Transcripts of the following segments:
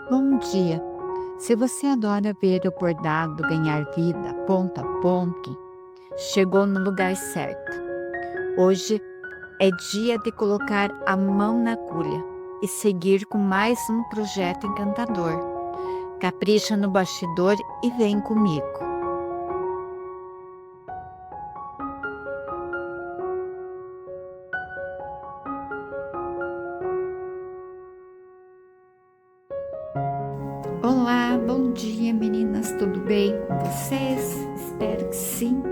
Bom dia! Se você adora ver o bordado ganhar vida ponto a ponto, chegou no lugar certo. Hoje é dia de colocar a mão na agulha e seguir com mais um projeto encantador. Capricha no bastidor e vem comigo. Olá, bom dia meninas, tudo bem com vocês? Espero que sim,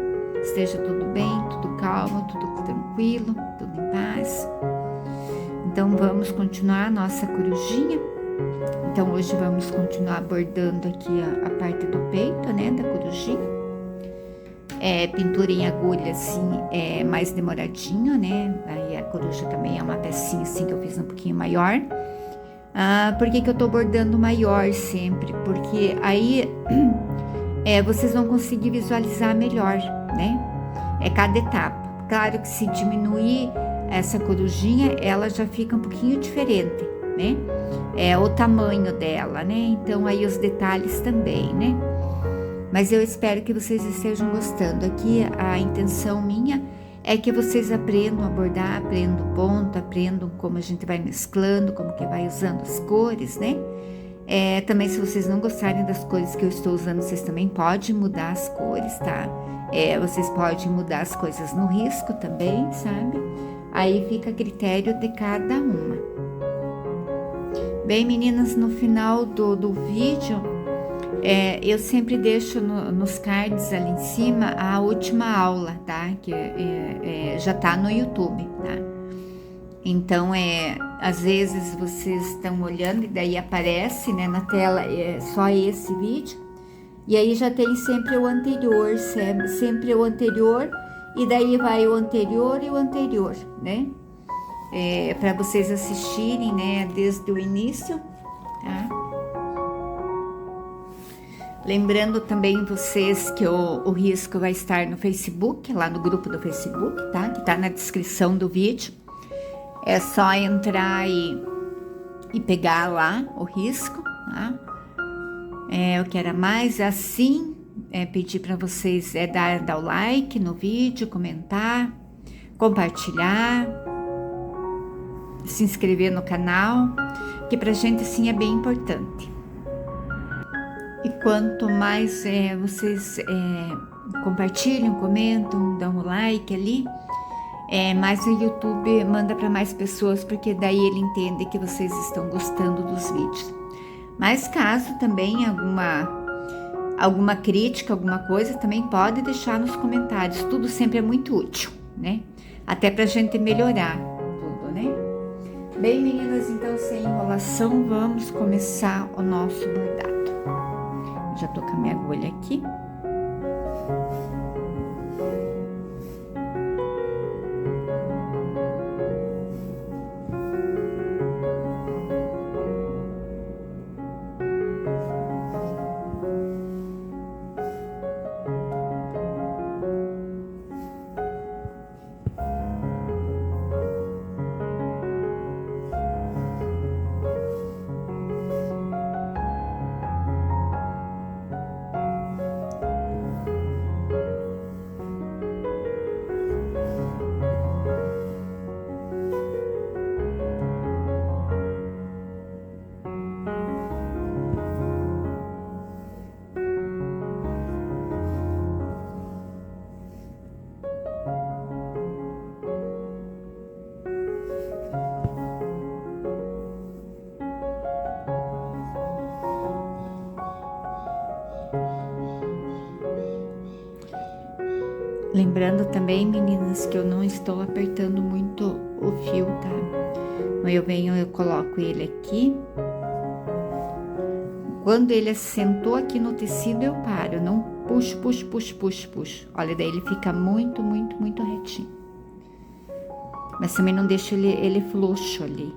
esteja tudo bem, tudo calmo, tudo tranquilo, tudo em paz. Então vamos continuar a nossa corujinha. Então hoje vamos continuar abordando aqui a parte do peito, né, da corujinha. Pintura em agulha assim é mais demoradinho, né? Aí a coruja também é uma pecinha assim que eu fiz um pouquinho maior. Por que eu tô bordando maior sempre? Porque aí vocês vão conseguir visualizar melhor, né? É cada etapa. Claro que se diminuir essa corujinha, ela já fica um pouquinho diferente, né? É o tamanho dela, né? Então aí os detalhes também, né? Mas eu espero que vocês estejam gostando. Aqui a intenção minha é que vocês aprendam a bordar, aprendam o ponto, aprendam como a gente vai mesclando, como que vai usando as cores, né? Também se vocês não gostarem das cores que eu estou usando, vocês também podem mudar as cores, tá? Vocês podem mudar as coisas no risco também, sabe? Aí fica a critério de cada uma. Bem, meninas, no final do vídeo, eu sempre deixo nos cards ali em cima a última aula, tá? Que já tá no YouTube, tá? Então, às vezes vocês estão olhando e daí aparece, né, na tela só esse vídeo. E aí já tem sempre o anterior, sempre o anterior, e daí vai o anterior e o anterior, né? Para vocês assistirem, né, desde o início, tá? Lembrando também vocês que o risco vai estar no Facebook, lá no grupo do Facebook, tá? Que tá na descrição do vídeo. É só entrar e pegar lá o risco, tá? Eu quero mais assim, pedir para vocês dar o like no vídeo, comentar, compartilhar, se inscrever no canal, que pra gente assim é bem importante. E quanto mais vocês compartilham, comentam, dão o like ali, mais o YouTube manda para mais pessoas, porque daí ele entende que vocês estão gostando dos vídeos. Mas caso também alguma crítica, alguma coisa, também pode deixar nos comentários. Tudo sempre é muito útil, né? Até pra gente melhorar tudo, né? Bem, meninas, então sem enrolação, vamos começar o nosso bordado. Já tô com a minha agulha aqui. Lembrando também, meninas, que eu não estou apertando muito o fio, tá? Eu coloco ele aqui. Quando ele assentou aqui no tecido, eu paro. Eu não puxo, puxo, puxo, puxo, puxo. Olha, daí ele fica muito, muito, muito retinho. Mas também não deixo ele frouxo ali.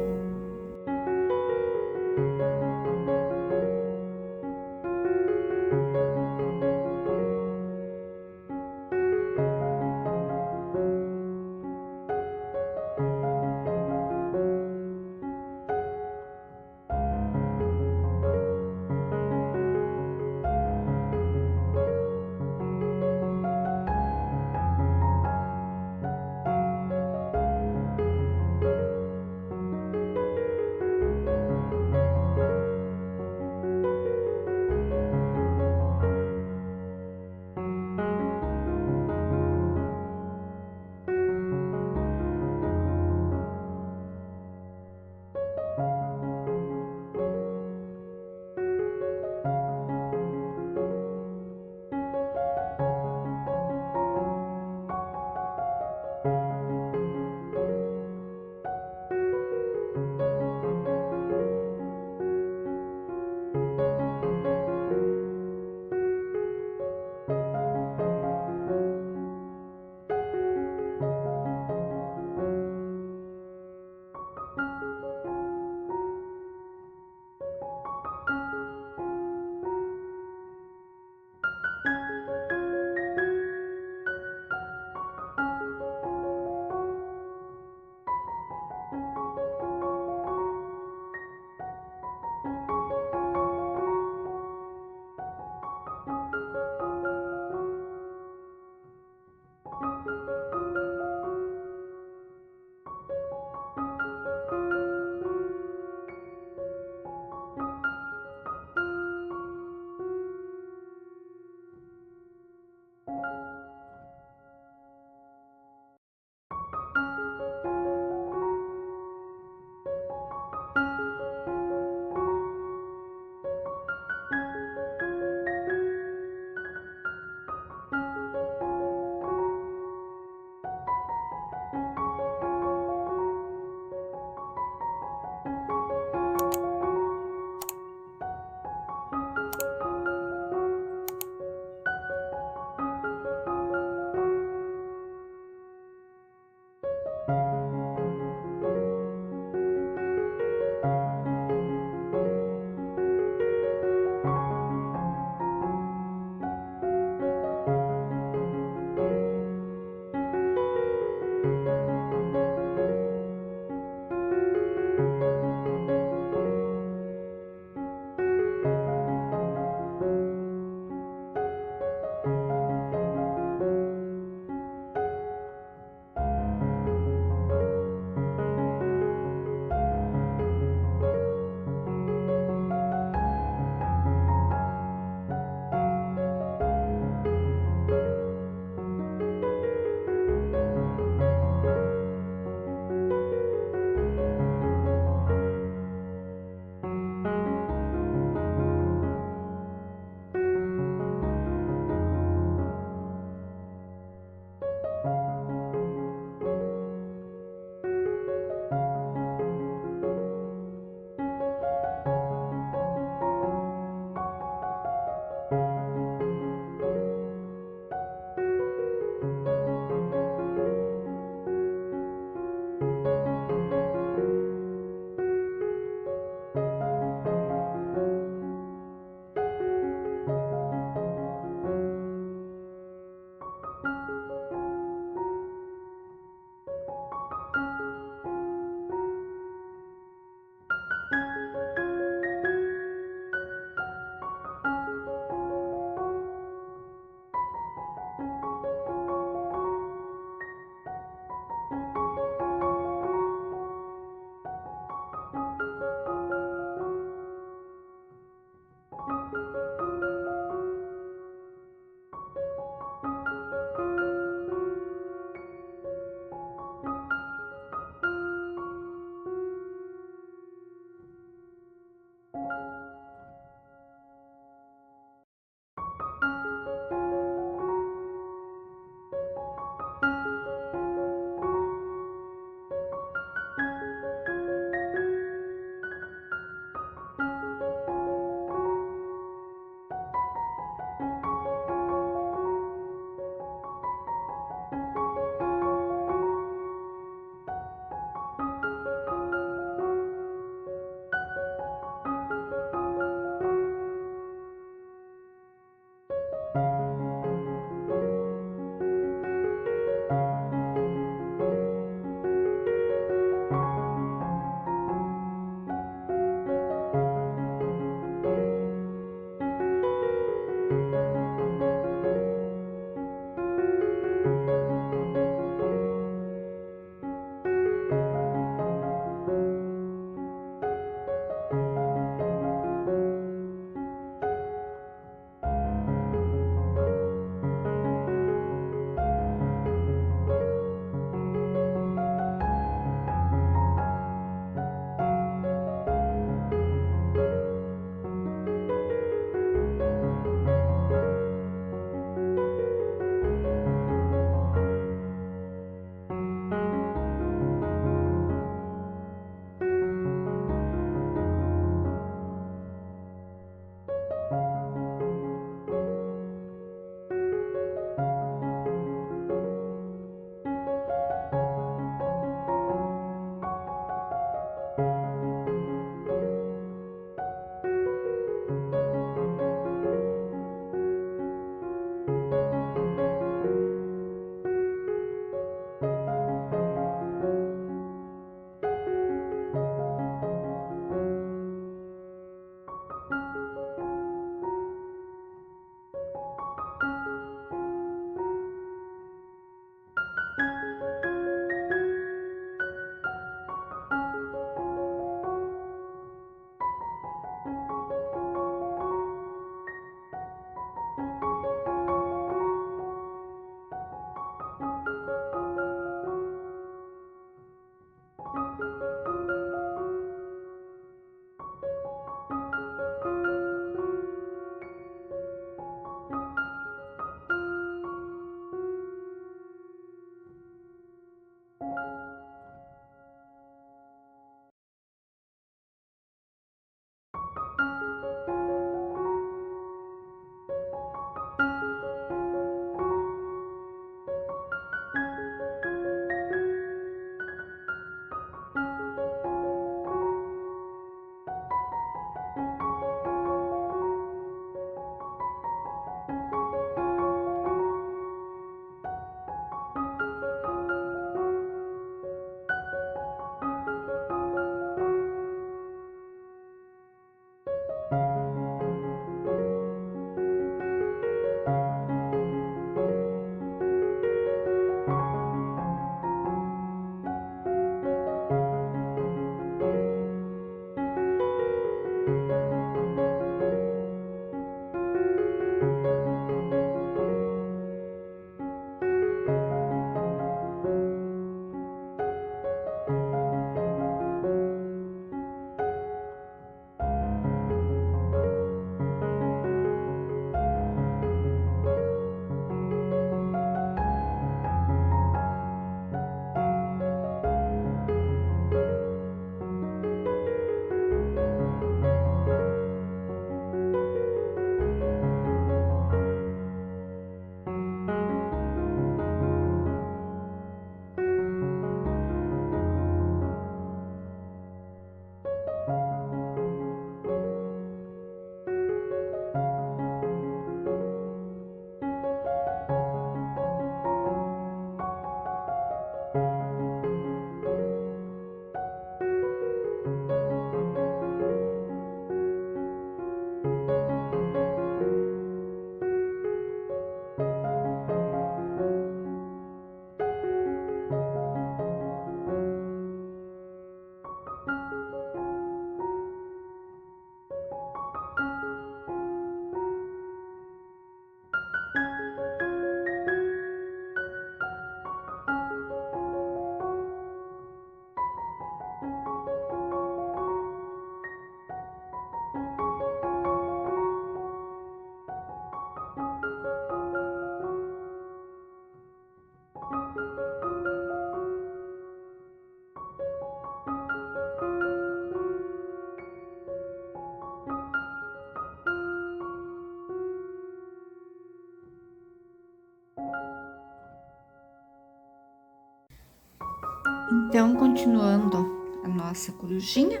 Então, continuando a nossa corujinha,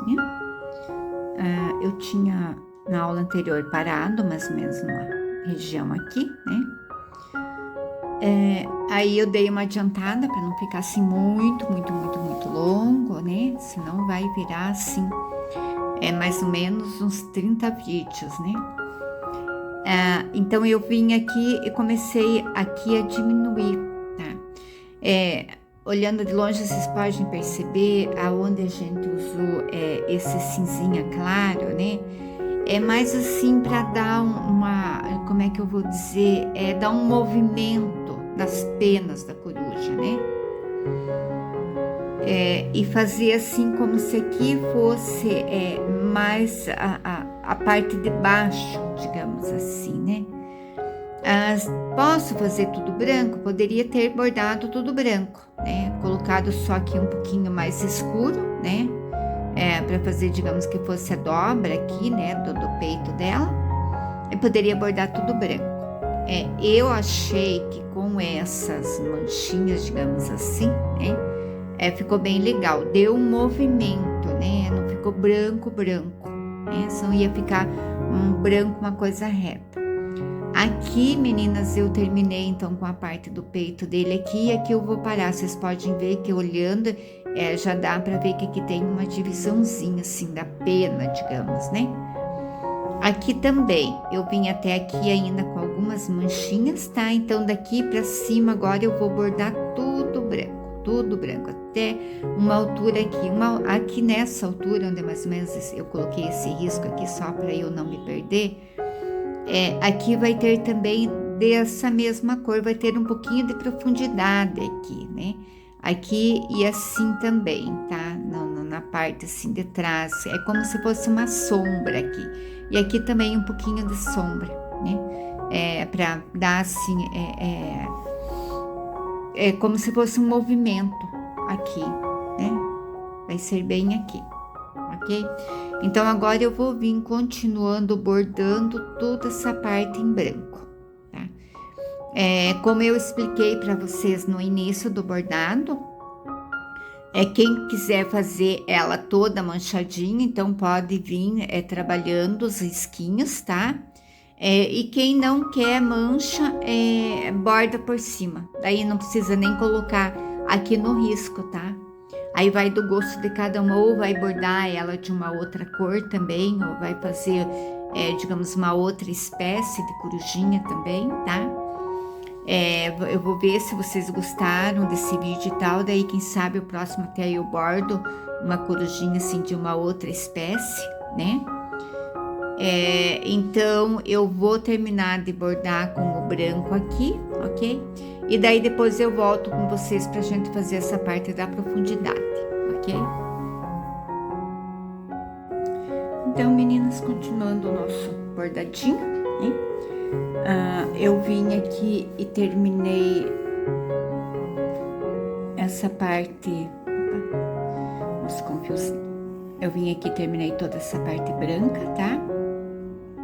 né? Eu tinha na aula anterior parado, mais ou menos numa região aqui, né? Aí eu dei uma adiantada para não ficar assim muito longo, né? Senão vai virar assim, mais ou menos uns 30 vídeos, né? Então eu vim aqui e comecei aqui a diminuir, tá? Olhando de longe, vocês podem perceber aonde a gente usou esse cinzinha claro, né? É mais assim para dar como é que eu vou dizer? Dar um movimento das penas da coruja, né? E fazer assim como se aqui fosse mais a parte de baixo, digamos assim, né? Posso fazer tudo branco? Poderia ter bordado tudo branco, né? Colocado só aqui um pouquinho mais escuro, né? Para fazer, digamos que fosse a dobra aqui, né? Do peito dela. Eu poderia bordar tudo branco. Eu achei que com essas manchinhas, digamos assim, né? Ficou bem legal. Deu um movimento, né? Não ficou branco, né? Senão ia ficar um branco, uma coisa reta. Aqui, meninas, eu terminei então com a parte do peito dele aqui, e aqui eu vou parar. Vocês podem ver que olhando, já dá para ver que aqui tem uma divisãozinha assim da pena, digamos, né? Aqui também, eu vim até aqui ainda com algumas manchinhas, tá? Então daqui para cima agora eu vou bordar tudo branco, até uma altura aqui, aqui nessa altura, onde mais ou menos eu coloquei esse risco aqui só para eu não me perder. Aqui vai ter também dessa mesma cor, vai ter um pouquinho de profundidade aqui, né? Aqui e assim também, tá? Na parte assim de trás, é como se fosse uma sombra aqui. E aqui também um pouquinho de sombra, né? Para dar assim, como se fosse um movimento aqui, né? Vai ser bem aqui, ok? Então agora eu vou vir continuando bordando toda essa parte em branco, tá? Como eu expliquei para vocês no início do bordado, quem quiser fazer ela toda manchadinha, então pode vir trabalhando os risquinhos, tá? E quem não quer mancha, borda por cima. Daí não precisa nem colocar aqui no risco, tá? Aí vai do gosto de cada uma, ou vai bordar ela de uma outra cor também, ou vai fazer, digamos, uma outra espécie de corujinha também, tá? Eu vou ver se vocês gostaram desse vídeo e tal, daí quem sabe o próximo até eu bordo uma corujinha assim de uma outra espécie, né? Então eu vou terminar de bordar com o branco aqui, ok? E daí depois eu volto com vocês pra gente fazer essa parte da profundidade, ok? Então, meninas, continuando o nosso bordadinho, né? Eu vim aqui e terminei essa parte. Os confios. Eu vim aqui e terminei toda essa parte branca, tá?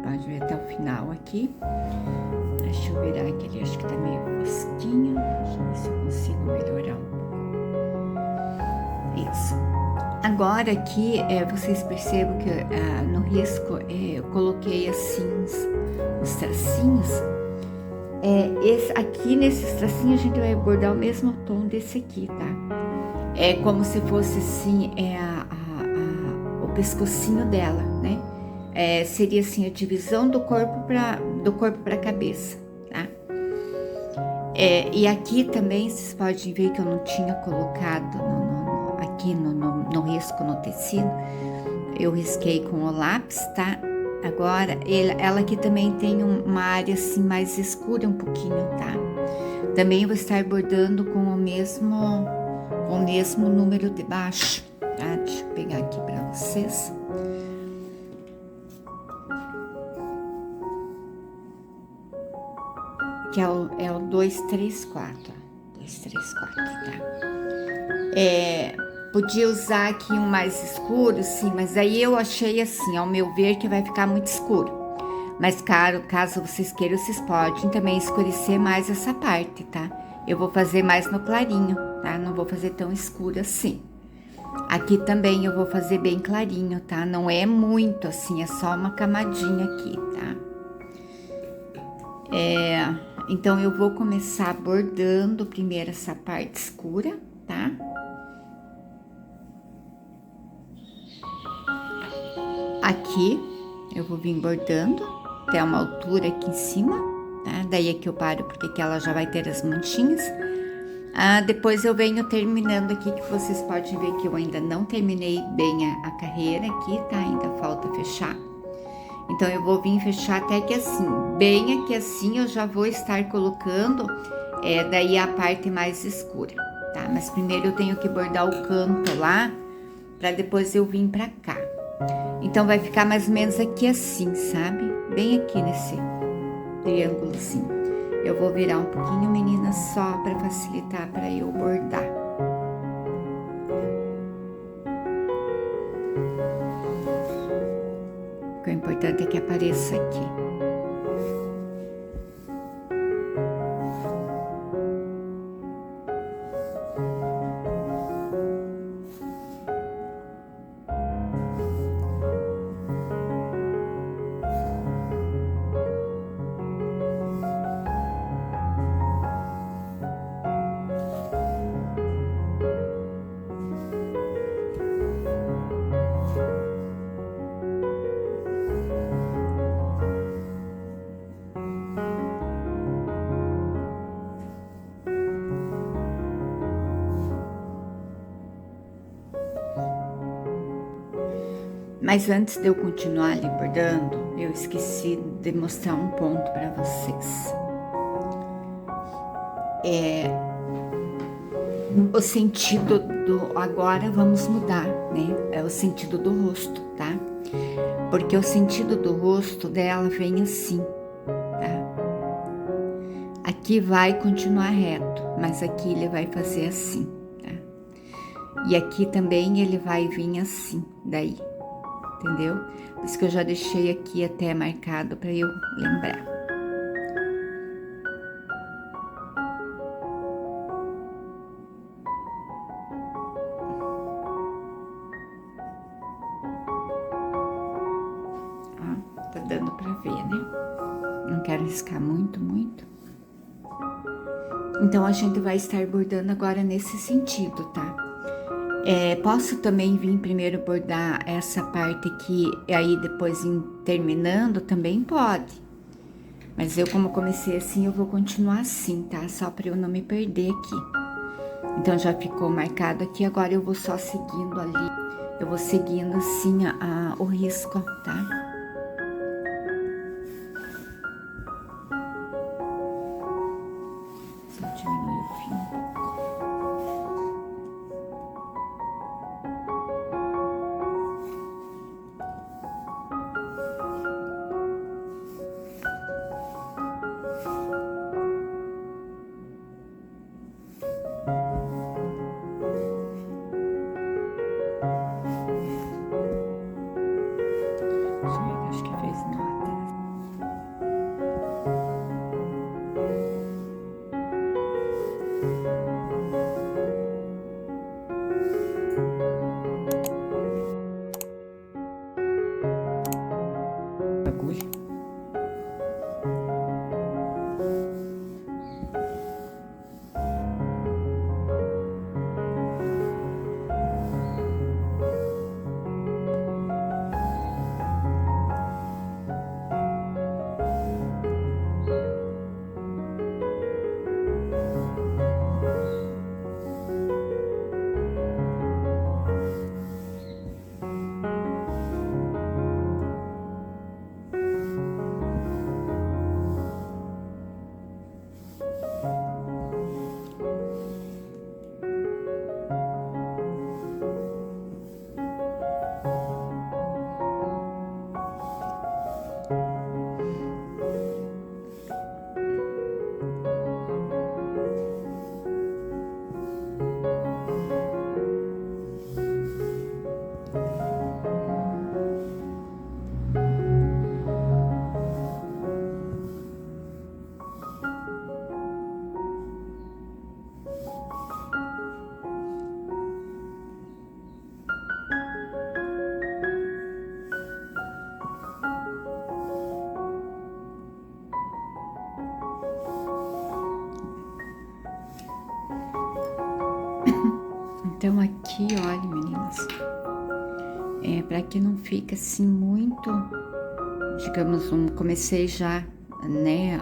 Pode ver até o final aqui. Deixa eu virar aqui, ele acho que tá meio fosquinho. Deixa eu ver se eu consigo melhorar um pouco. Isso. Agora aqui, vocês percebem que no risco eu coloquei assim os tracinhos. Aqui nesses tracinhos a gente vai bordar o mesmo tom desse aqui, tá? É como se fosse assim, o pescocinho dela, né? Seria assim a divisão do corpo para a cabeça, tá? E aqui também vocês podem ver que eu não tinha colocado aqui no risco no tecido, eu risquei com o lápis, tá? Agora ela aqui também tem uma área assim mais escura um pouquinho, tá? Também vou estar bordando com o mesmo número de baixo, tá? Deixa eu pegar aqui para vocês. Que é o 2, 3, 4. 2, 3, 4, tá? Podia usar aqui um mais escuro, sim, mas aí eu achei assim, ao meu ver, que vai ficar muito escuro. Mas caso vocês queiram, vocês podem também escurecer mais essa parte, tá? eu vou fazer mais no clarinho, tá? Não vou fazer tão escuro assim. Aqui também eu vou fazer bem clarinho, tá? Não é muito assim, é só uma camadinha aqui, tá? Então eu vou começar bordando primeiro essa parte escura, tá? Aqui eu vou vir bordando até uma altura aqui em cima, tá? Daí aqui eu paro porque aqui ela já vai ter as manchinhas. Depois eu venho terminando aqui, que vocês podem ver que eu ainda não terminei bem a carreira aqui, tá? Ainda falta fechar. Então, eu vou vir fechar até que assim, bem aqui assim, eu já vou estar colocando, daí a parte mais escura, tá? Mas primeiro eu tenho que bordar o canto lá, pra depois eu vir pra cá. Então, vai ficar mais ou menos aqui assim, sabe? Bem aqui nesse triângulozinho. Eu vou virar um pouquinho, meninas, só para facilitar para eu bordar. O importante é que apareça aqui. Mas antes de eu continuar ali bordando, eu esqueci de mostrar um ponto para vocês. O sentido do... Agora vamos mudar, né? É o sentido do rosto, tá? Porque o sentido do rosto dela vem assim, tá? Aqui vai continuar reto, mas aqui ele vai fazer assim, tá? E aqui também ele vai vir assim, daí. Entendeu? Por isso que eu já deixei aqui até marcado para eu lembrar. Ó, tá dando para ver, né? Não quero riscar muito. Então, a gente vai estar bordando agora nesse sentido, tá? Posso também vir primeiro bordar essa parte aqui e aí depois terminando também pode. Mas eu, como comecei assim, eu vou continuar assim, tá? Só para eu não me perder aqui. Então, já ficou marcado aqui, agora eu vou só seguindo ali. Eu vou seguindo assim o risco, tá? Só diminuir o fio um pouco. Acho que fez nada. Agulha. aqui, olha, meninas, para que não fique assim muito, digamos, comecei já, né,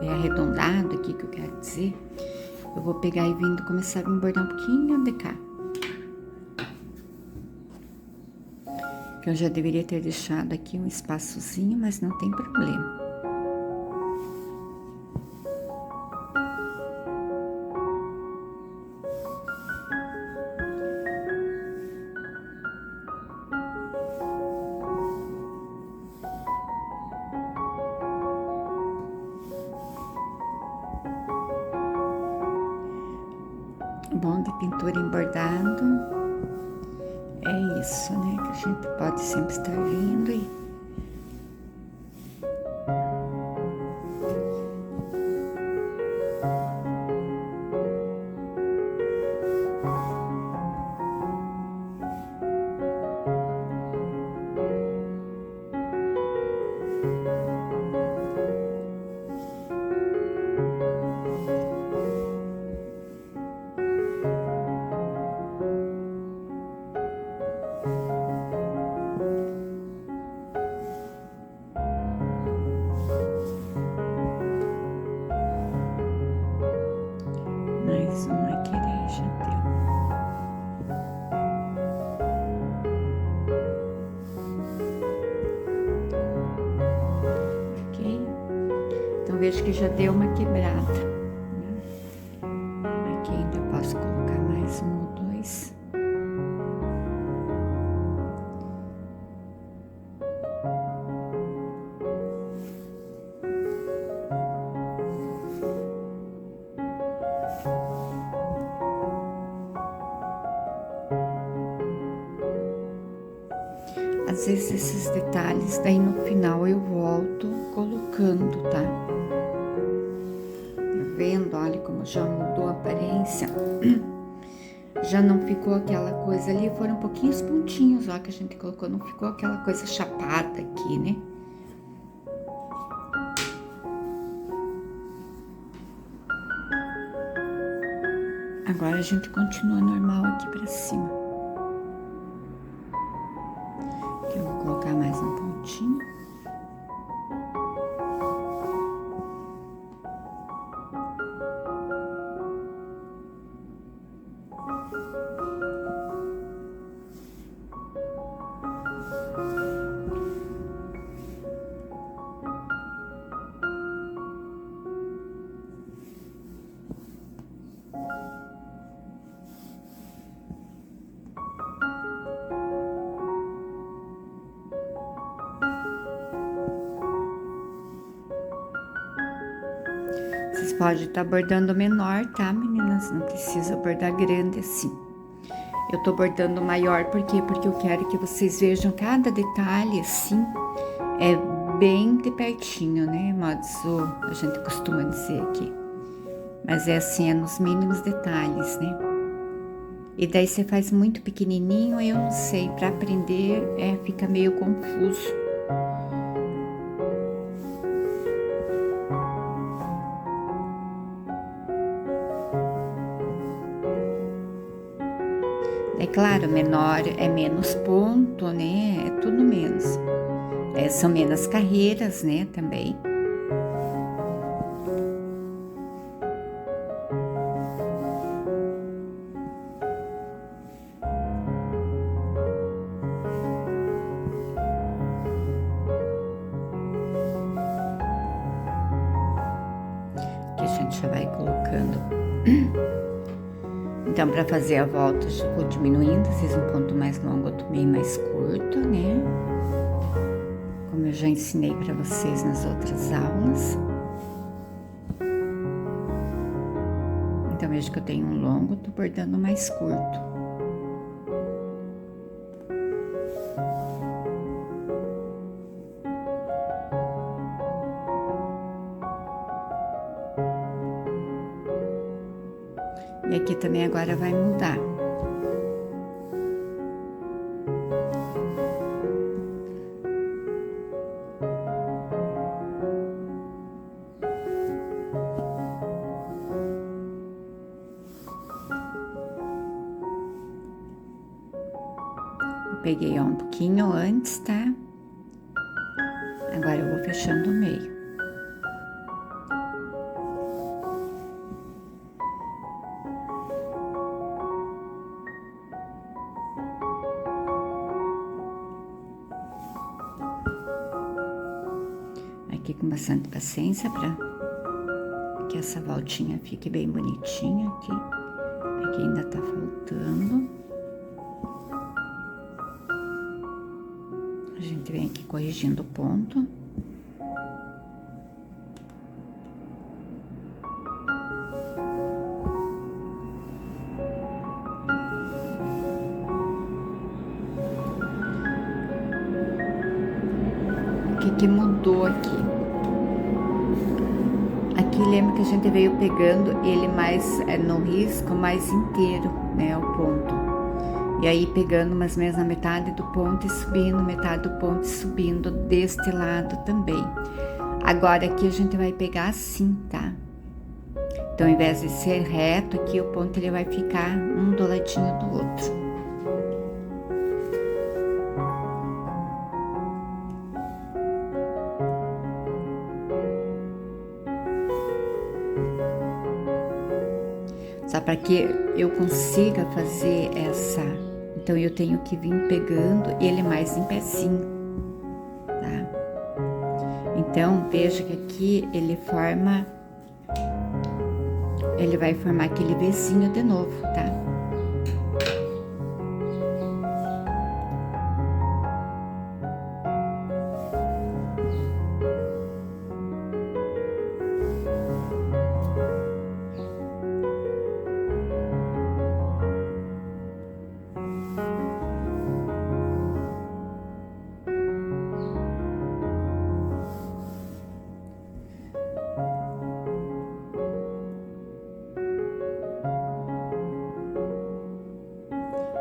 é arredondado aqui que eu quero dizer, eu vou pegar e vindo começar a vir bordar um pouquinho de cá. Que eu já deveria ter deixado aqui um espaçozinho, mas não tem problema. Bom de pintura em bordado é isso, né? Que a gente pode sempre estar vindo e mais uma quereja deu. Ok? Então vejo que já deu uma quebrada, né? Aqui ainda posso colocar mais um ou dois. Às vezes esses detalhes, daí no final eu volto colocando, tá? Tá vendo? Olha como já mudou a aparência. Já não ficou aquela coisa ali, foram pouquinhos pontinhos, ó, que a gente colocou, não ficou aquela coisa chapada aqui, né? Agora a gente continua normal aqui pra cima. Aqui eu vou colocar mais um pontinho. Vocês podem estar bordando menor, tá, meninas? Não precisa bordar grande assim. Eu tô bordando maior, por quê? Porque eu quero que vocês vejam cada detalhe assim, é bem de pertinho, né? Modo a gente costuma dizer aqui. Mas é assim, é nos mínimos detalhes, né? E daí você faz muito pequenininho, eu não sei, para aprender fica meio confuso. É claro, menor é menos ponto, né? É tudo menos. São menos carreiras, né? Também. Que a gente já vai colocando. Então, para fazer a volta, eu vou diminuindo. Fiz um ponto mais longo, eu tomei mais curto, né? Como eu já ensinei para vocês nas outras aulas. Então, vejo que eu tenho um longo, tô bordando mais curto. E aqui também agora vai mudar. peguei ó, um pouquinho antes, tá? Agora eu vou fechando o meio. Aqui com bastante paciência para que essa voltinha fique bem bonitinha aqui. Aqui ainda tá faltando. A gente vem aqui corrigindo o ponto. O que mudou aqui? Aqui lembra que a gente veio pegando ele mais no risco, mais inteiro, né, o ponto. E aí pegando mais ou menos na metade do ponto e subindo, metade do ponto e subindo deste lado também. Agora aqui a gente vai pegar assim, tá? Então ao invés de ser reto aqui, o ponto ele vai ficar um do ladinho do outro. Só para que eu consiga fazer essa, então eu tenho que vir pegando ele mais em pezinho, tá? Então veja que aqui ele vai formar aquele Vzinho de novo, tá?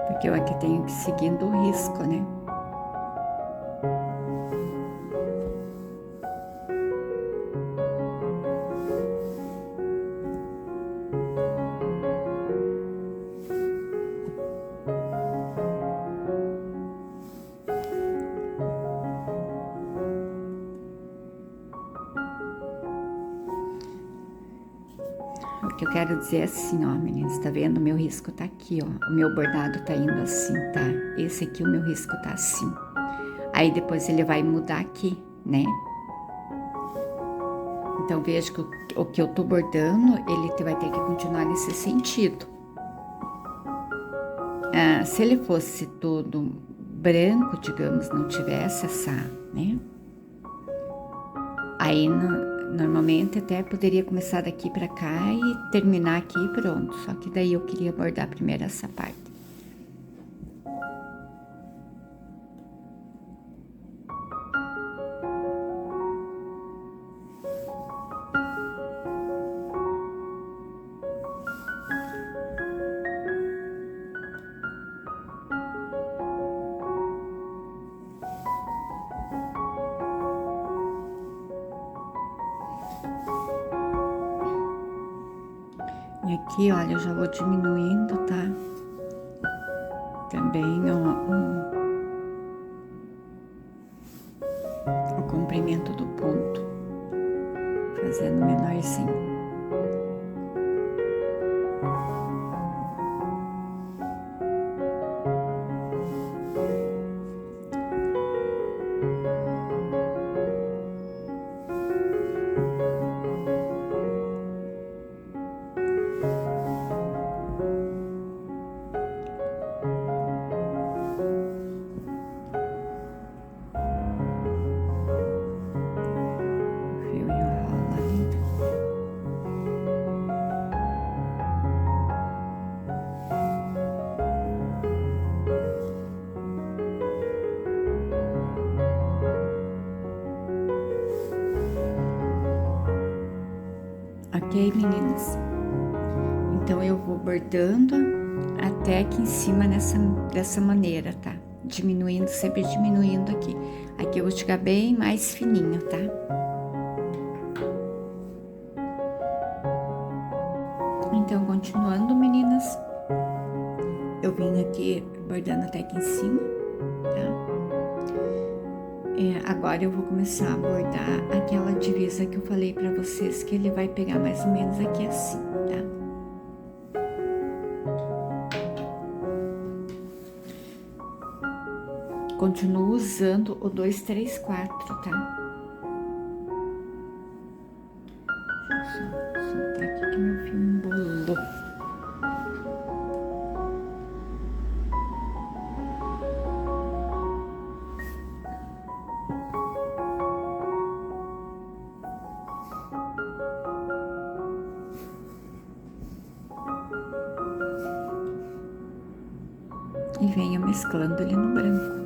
Porque eu aqui tenho que ir seguindo o risco, né? O que eu quero dizer é assim, ó, meninas, tá vendo? O meu risco tá aqui, ó. O meu bordado tá indo assim, tá? Esse aqui, o meu risco tá assim. Aí depois ele vai mudar aqui, né? Então veja que o que eu tô bordando, ele vai ter que continuar nesse sentido. Se ele fosse todo branco, digamos, não tivesse essa, né? Aí normalmente até poderia começar daqui pra cá e terminar aqui e pronto. Só que daí eu queria bordar primeiro essa parte. E aqui, olha, eu já vou diminuindo, tá? Também o comprimento do ponto, fazendo menorzinho. Ok, meninas? Então eu vou bordando até aqui em cima dessa maneira, tá? Diminuindo, sempre diminuindo aqui. Aqui eu vou chegar bem mais fininho, tá? Então, continuando, meninas, eu vim aqui bordando até aqui em cima. Agora eu vou começar a bordar aquela divisa que eu falei pra vocês, que ele vai pegar mais ou menos aqui assim, tá? Continuo usando o 2, 3, 4, tá? Deixa eu só soltar aqui que meu fio embolou. E venho mesclando ele no branco.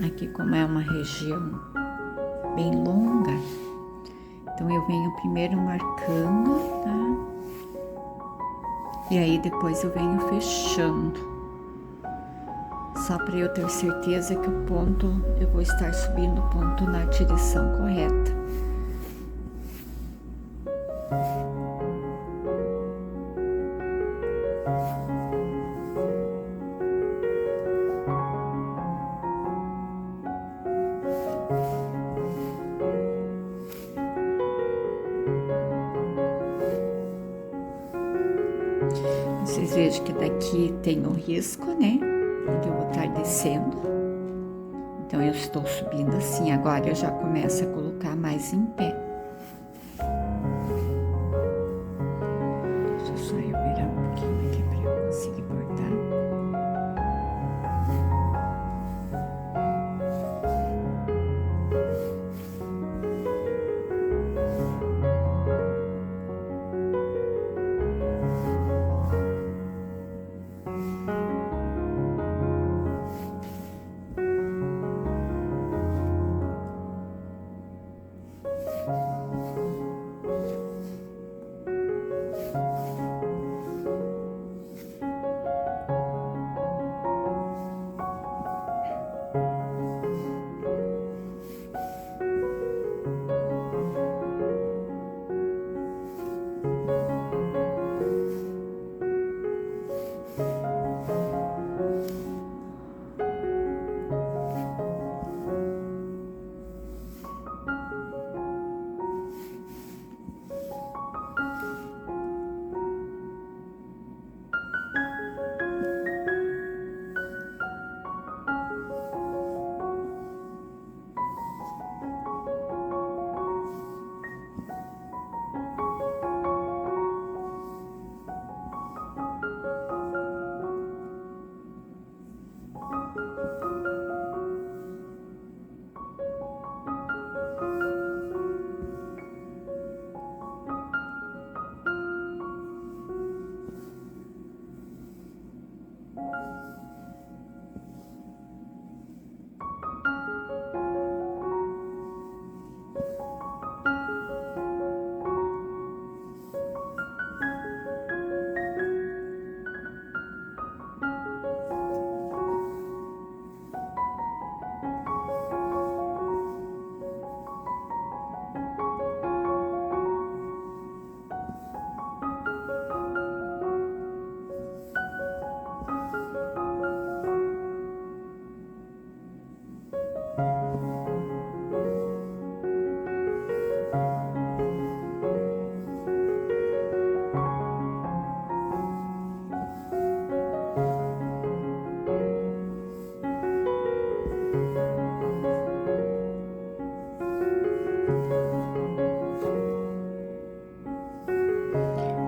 Aqui, como é uma região bem longa, então eu venho primeiro marcando, tá? E aí depois eu venho fechando. Só para eu ter certeza que o ponto, eu vou estar subindo o ponto na direção correta. Vocês vejam que daqui tem o risco, né? Onde eu vou estar descendo. Então, eu estou subindo assim. Agora, eu já começo a colocar mais em pé. Deixa só eu virar um pouquinho aqui para eu conseguir bordar.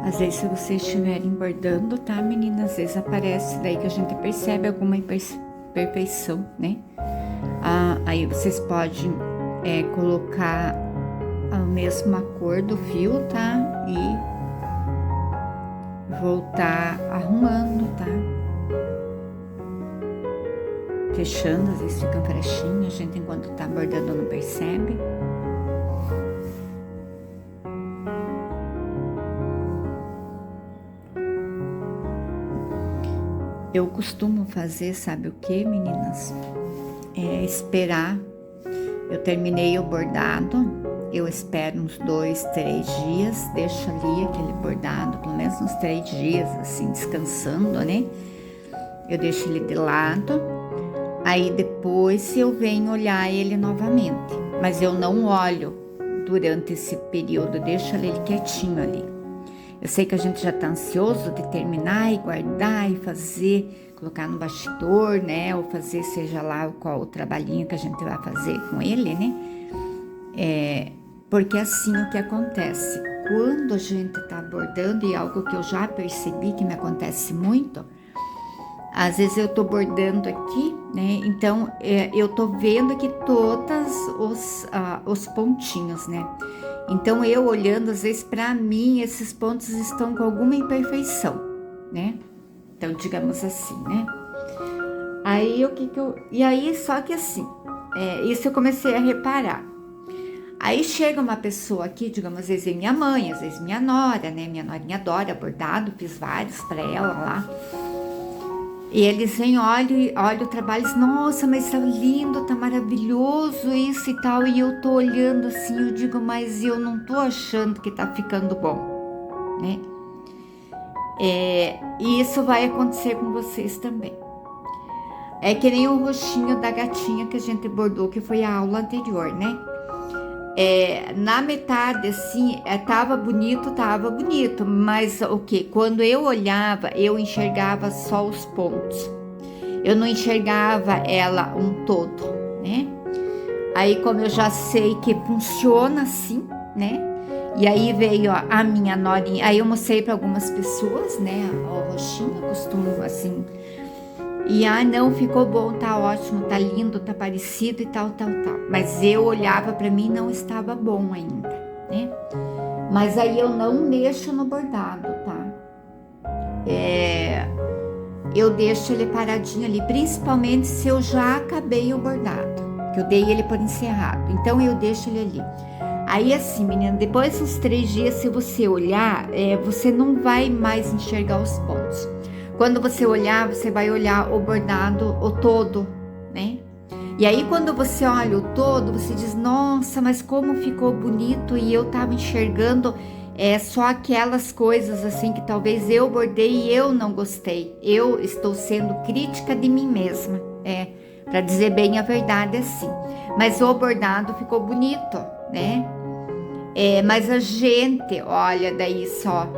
Às vezes, se vocês estiverem bordando, tá, meninas? Às vezes aparece daí que a gente percebe alguma imperfeição, né? Aí vocês podem colocar a mesma cor do fio, tá? E voltar arrumando, tá? Fechando, às vezes fica frechinha, a gente enquanto tá bordando não percebe. Eu costumo fazer, sabe o que, meninas? Esperar. Eu terminei o bordado, eu espero uns 2, 3 dias, deixo ali aquele bordado, pelo menos uns 3 dias, assim, descansando, né? Eu deixo ele de lado, aí depois eu venho olhar ele novamente, mas eu não olho durante esse período, eu deixo ele quietinho ali. Eu sei que a gente já tá ansioso de terminar e guardar e fazer, colocar no bastidor, né? Ou fazer seja lá qual o trabalhinho que a gente vai fazer com ele, né? Porque assim o que acontece, quando a gente tá bordando, e algo que eu já percebi que me acontece muito, às vezes eu tô bordando aqui, né? Então eu tô vendo aqui todos os pontinhos, né? Então eu olhando, às vezes para mim esses pontos estão com alguma imperfeição, né? Então digamos assim, né? Aí e aí só que assim, isso eu comecei a reparar. Aí chega uma pessoa aqui, digamos, às vezes é minha mãe, às vezes minha nora, né? Minha norinha adora bordado, fiz vários para ela lá. E eles vêm, olham o trabalho e dizem, nossa, mas tá lindo, tá maravilhoso isso e tal. E eu tô olhando assim, eu digo, mas eu não tô achando que tá ficando bom, né? E isso vai acontecer com vocês também. É que nem o rostinho da gatinha que a gente bordou, que foi a aula anterior, né? Na metade, assim, tava bonito, mas o que? Quando eu olhava, eu enxergava só os pontos, eu não enxergava ela um todo, né? Aí, como eu já sei que funciona assim, né? E aí veio a minha norinha, aí eu mostrei para algumas pessoas, né? O roxinho, eu costumo assim. E não, ficou bom, tá ótimo, tá lindo, tá parecido e tal. Mas eu olhava para mim, não estava bom ainda, né? Mas aí eu não mexo no bordado, tá? Eu deixo ele paradinho ali, principalmente se eu já acabei o bordado, que eu dei ele por encerrado. Então eu deixo ele ali. Aí assim, menina, depois dos 3 dias, se você olhar, você não vai mais enxergar os pontos. Quando você olhar, você vai olhar o bordado, o todo, né? E aí quando você olha o todo, você diz, nossa, mas como ficou bonito, e eu tava enxergando só aquelas coisas assim que talvez eu bordei e eu não gostei. Eu estou sendo crítica de mim mesma, para dizer bem a verdade assim. Mas o bordado ficou bonito, né? Mas a gente olha daí só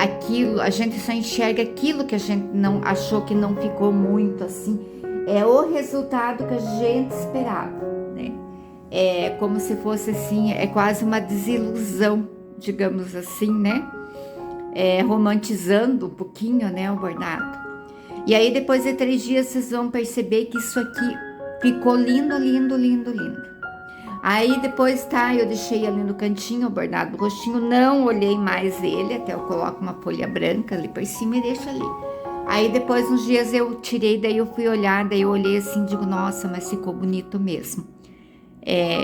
aquilo, a gente só enxerga aquilo que a gente não achou que não ficou muito assim, o resultado que a gente esperava, né? É como se fosse assim, quase uma desilusão, digamos assim, né? Romantizando um pouquinho, né, o bordado. E aí depois de 3 dias vocês vão perceber que isso aqui ficou lindo, lindo, lindo, lindo. Aí depois eu deixei ali no cantinho o bordado do rostinho, não olhei mais ele, até eu coloco uma folha branca ali por cima e deixo ali. Aí depois uns dias eu tirei, daí eu fui olhar, daí eu olhei assim, digo, nossa, mas ficou bonito mesmo.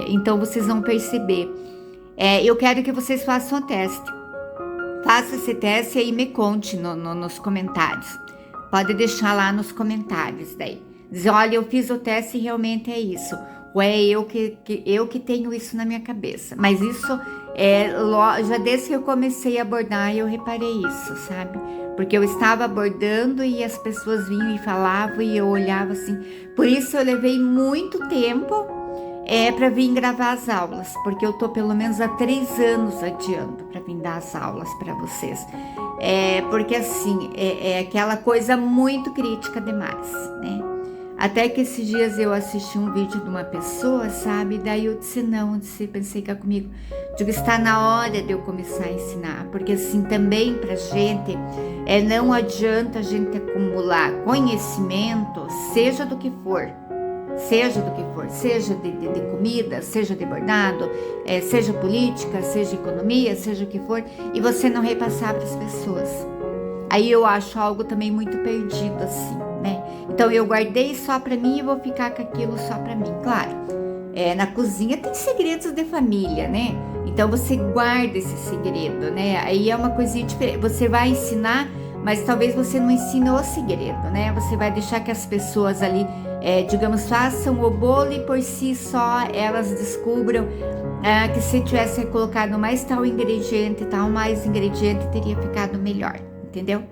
Então vocês vão perceber. Eu quero que vocês façam o teste. Faça esse teste e aí me conte nos comentários. Pode deixar lá nos comentários daí. Diz, olha, eu fiz o teste e realmente é isso. Ou é eu que tenho isso na minha cabeça. Mas isso já desde que eu comecei a bordar, eu reparei isso, sabe? Porque eu estava bordando e as pessoas vinham e falavam e eu olhava assim. Por isso eu levei muito tempo para vir gravar as aulas, porque eu tô pelo menos há 3 anos adiando para vir dar as aulas para vocês. Porque assim, é aquela coisa muito crítica demais, né? Até que esses dias eu assisti um vídeo de uma pessoa, sabe? Daí eu disse, pensei cá comigo. Digo, está na hora de eu começar a ensinar. Porque assim, também pra gente, não adianta a gente acumular conhecimento, seja do que for. Seja de comida, seja de bordado, seja política, seja economia, seja o que for, e você não repassar para as pessoas. Aí eu acho algo também muito perdido assim, né? Então eu guardei só para mim e vou ficar com aquilo só para mim. Claro, na cozinha tem segredos de família, né? Então você guarda esse segredo, né? Aí é uma coisinha diferente. Você vai ensinar, mas talvez você não ensine o segredo, né? Você vai deixar que as pessoas ali, digamos, façam o bolo e por si só elas descubram que se tivesse colocado mais tal ingrediente, tal mais ingrediente, teria ficado melhor, entendeu?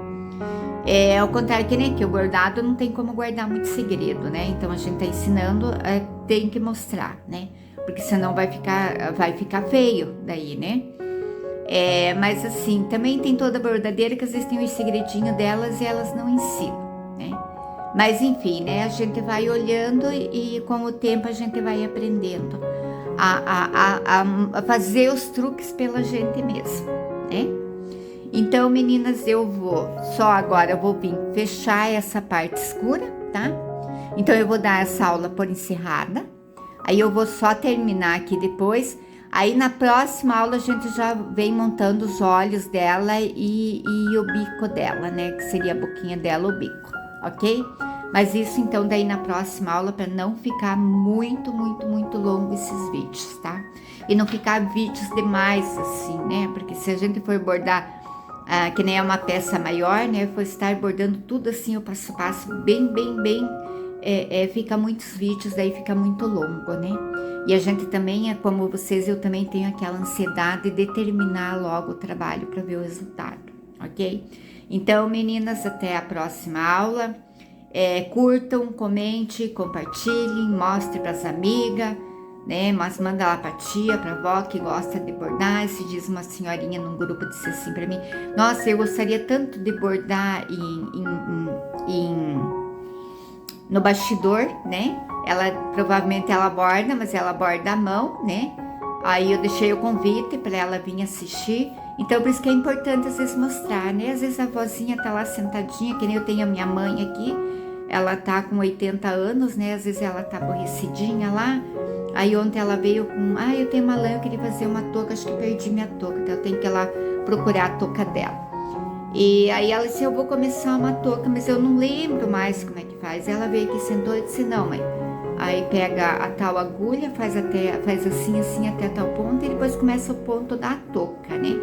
Ao contrário que nem aqui, o bordado não tem como guardar muito segredo, né? Então a gente tá ensinando, tem que mostrar, né? Porque senão vai ficar feio daí, né? Mas assim, também tem toda bordadeira que às vezes tem os segredinhos delas e elas não ensinam, né? Mas enfim, né? A gente vai olhando e com o tempo a gente vai aprendendo a fazer os truques pela gente mesmo, né? Então, meninas, agora eu vou vir fechar essa parte escura, tá? Então eu vou dar essa aula por encerrada, aí eu vou só terminar aqui depois. Aí na próxima aula a gente já vem montando os olhos dela e o bico dela, né? Que seria a boquinha dela, o bico, ok? Mas isso então daí na próxima aula para não ficar muito longo esses vídeos, tá? E não ficar vídeos demais assim, né? Porque se a gente for bordar, que nem é uma peça maior, né? For estar bordando tudo assim, o passo a passo, bem, fica muitos vídeos, daí fica muito longo, né? E a gente também, como vocês, eu também tenho aquela ansiedade de terminar logo o trabalho para ver o resultado, ok? Então, meninas, até a próxima aula. Curtam, comente, compartilhem, mostre para as amigas, né? Mas manda lá pra tia, pra avó que gosta de bordar. Se diz uma senhorinha num grupo disse assim para mim: nossa, eu gostaria tanto de bordar no bastidor, né? Provavelmente ela borda, mas ela borda à mão, né? Aí eu deixei o convite para ela vir assistir. Então, por isso que é importante às vezes mostrar, né? Às vezes a vozinha tá lá sentadinha, que nem eu tenho a minha mãe aqui. Ela tá com 80 anos, né? Às vezes ela tá aborrecidinha lá. Aí ontem ela veio com, eu tenho uma lã, eu queria fazer uma touca, acho que perdi minha touca, então eu tenho que ir lá procurar a touca dela. E aí ela disse, eu vou começar uma touca, mas eu não lembro mais como é que faz. Ela veio aqui, sentou e disse, não, mãe. Aí pega a tal agulha, faz assim até tal ponto, e depois começa o ponto da touca, né?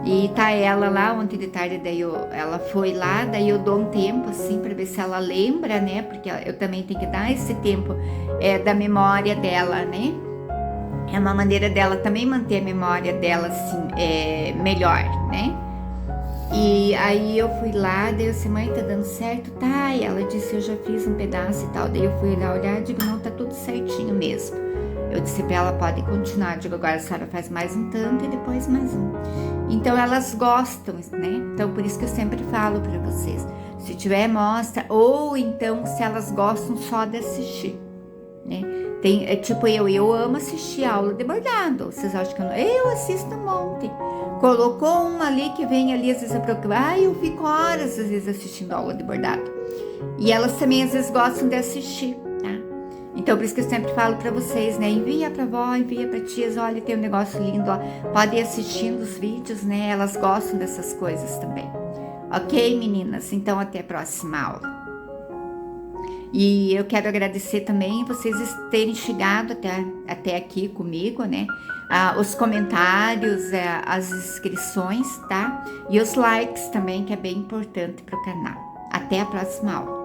E tá ela lá, ontem de tarde, daí ela foi lá, daí eu dou um tempo, assim, pra ver se ela lembra, né? Porque eu também tenho que dar esse tempo da memória dela, né? É uma maneira dela também manter a memória dela, assim, melhor, né? E aí eu fui lá, daí eu disse, mãe, tá dando certo? Tá, e ela disse, eu já fiz um pedaço e tal. Daí eu fui lá olhar, digo, não, tá tudo certinho mesmo. Eu disse pra ela, pode continuar, digo, agora a senhora faz mais um tanto e depois mais um. Então elas gostam, né? Então por isso que eu sempre falo pra vocês, se tiver mostra, ou então se elas gostam só de assistir, né? Tipo eu amo assistir aula de bordado. Vocês acham que eu assisto um monte. Colocou uma ali que vem ali, às vezes eu procuro. Eu fico horas, às vezes, assistindo aula de bordado. E elas também, às vezes, gostam de assistir, tá? Então, por isso que eu sempre falo pra vocês, né? Envia pra avó, envia pra tias. Olha, tem um negócio lindo, ó. Podem ir assistindo os vídeos, né? Elas gostam dessas coisas também. Ok, meninas? Então, até a próxima aula. E eu quero agradecer também vocês terem chegado até aqui comigo, né? Os comentários, as inscrições, tá? E os likes também, que é bem importante para o canal. Até a próxima aula.